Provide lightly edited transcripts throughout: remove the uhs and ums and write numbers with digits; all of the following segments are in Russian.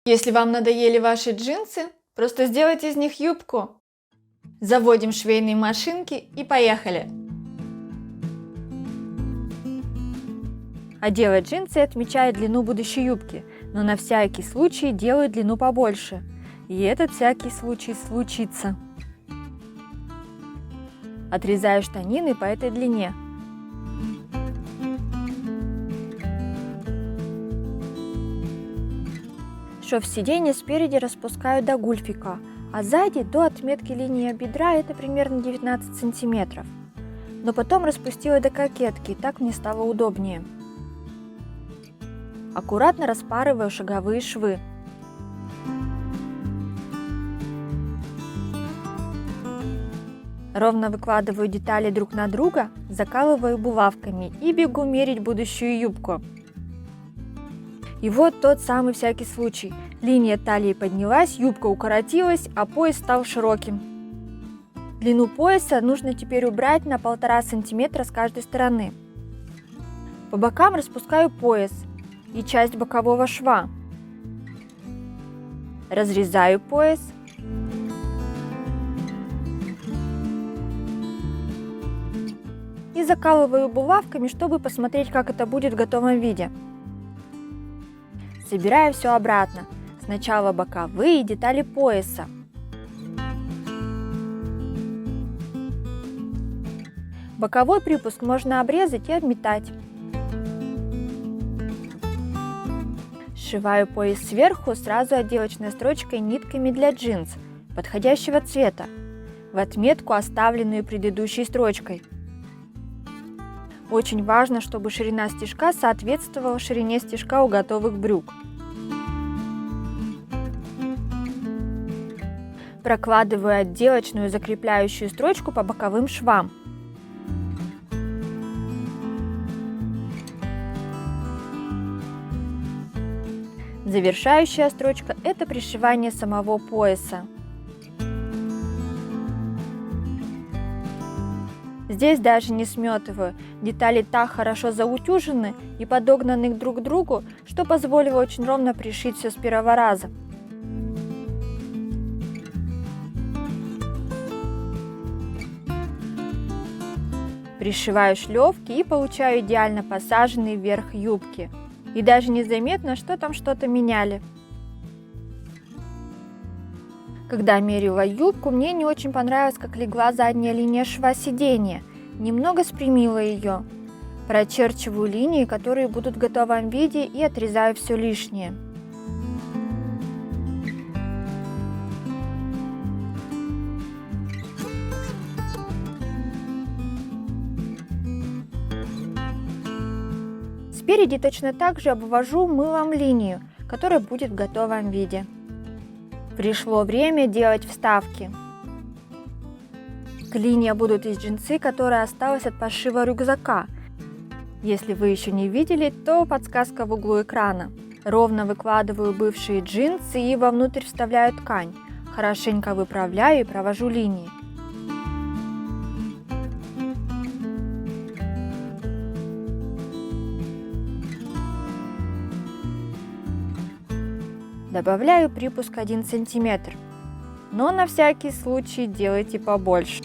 Если вам надоели ваши джинсы, просто сделайте из них юбку. Заводим швейные машинки и поехали! Одела джинсы и отмечаю длину будущей юбки, но на всякий случай делаю длину побольше. И этот всякий случай случится. Отрезаю штанины по этой длине. Шов сиденья спереди распускаю до гульфика, а сзади до отметки линии бедра, это примерно 19 сантиметров. Но потом распустила до кокетки, и так мне стало удобнее. Аккуратно распарываю шаговые швы. Ровно выкладываю детали друг на друга, закалываю булавками и бегу мерить будущую юбку. И вот тот самый всякий случай. Линия талии поднялась, юбка укоротилась, а пояс стал широким. Длину пояса нужно теперь убрать на 1,5 см с каждой стороны. По бокам распускаю пояс и часть бокового шва. Разрезаю пояс. И закалываю булавками, чтобы посмотреть, как это будет в готовом виде. Собираю все обратно. Сначала боковые детали пояса. Боковой припуск можно обрезать и обметать. Сшиваю пояс сверху сразу отделочной строчкой нитками для джинс подходящего цвета, в отметку, оставленную предыдущей строчкой. Очень важно, чтобы ширина стежка соответствовала ширине стежка у готовых брюк. Прокладываю отделочную закрепляющую строчку по боковым швам. Завершающая строчка – это пришивание самого пояса. Здесь даже не сметываю, детали так хорошо заутюжены и подогнаны друг к другу, что позволило очень ровно пришить все с первого раза. Пришиваю шлевки и получаю идеально посаженный верх юбки. И даже незаметно, что там что-то меняли. Когда мерила юбку, мне не очень понравилось, как легла задняя линия шва сиденья. Немного спрямила ее. Прочерчиваю линии, которые будут в готовом виде, и отрезаю все лишнее. Спереди точно так же обвожу мылом линию, которая будет в готовом виде. Пришло время делать вставки. Клинья будут из джинсы, которая осталась от пошива рюкзака. Если вы еще не видели, то подсказка в углу экрана. Ровно выкладываю бывшие джинсы и вовнутрь вставляю ткань. Хорошенько выправляю и провожу линии. Добавляю припуск 1 см, но на всякий случай делайте побольше.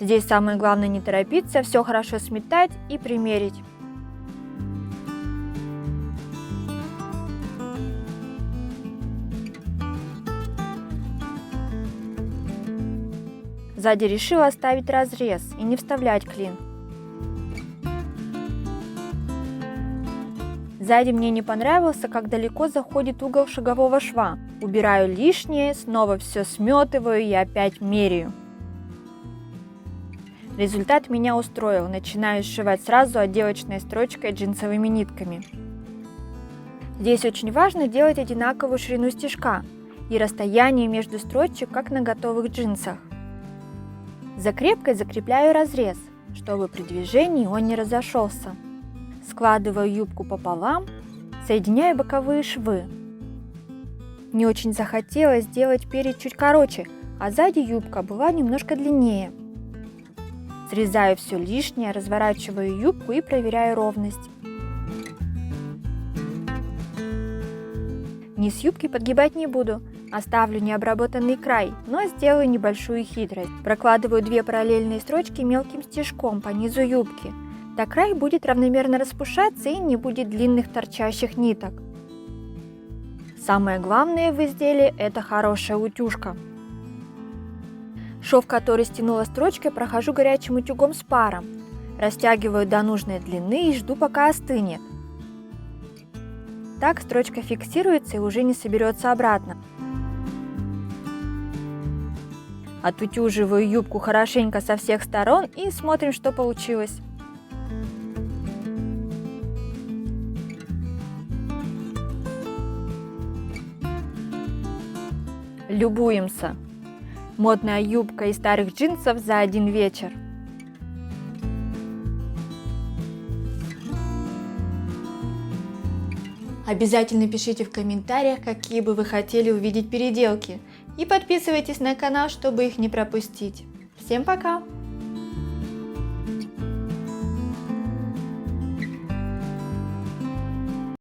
Здесь самое главное не торопиться, все хорошо сметать и примерить. Сзади решила оставить разрез и не вставлять клин. Сзади мне не понравился, как далеко заходит угол шагового шва. Убираю лишнее, снова все сметываю и опять меряю. Результат меня устроил. Начинаю сшивать сразу отделочной строчкой джинсовыми нитками. Здесь очень важно делать одинаковую ширину стежка и расстояние между строчек, как на готовых джинсах. Закрепкой закрепляю разрез, чтобы при движении он не разошелся. Складываю юбку пополам, соединяю боковые швы. Мне очень захотелось сделать перед чуть короче, а сзади юбка была немножко длиннее. Срезаю все лишнее, разворачиваю юбку и проверяю ровность. Низ юбки подгибать не буду, оставлю необработанный край, но сделаю небольшую хитрость. Прокладываю 2 параллельные строчки мелким стежком по низу юбки. Так край будет равномерно распушаться и не будет длинных торчащих ниток. Самое главное в изделии – это хорошая утюжка. Шов, который стянула строчкой, прохожу горячим утюгом с паром. Растягиваю до нужной длины и жду, пока остынет. Так строчка фиксируется и уже не соберется обратно. Отутюживаю юбку хорошенько со всех сторон и смотрим, что получилось. Любуемся. Модная юбка из старых джинсов за один вечер. Обязательно пишите в комментариях, какие бы вы хотели увидеть переделки. И подписывайтесь на канал, чтобы их не пропустить. Всем пока!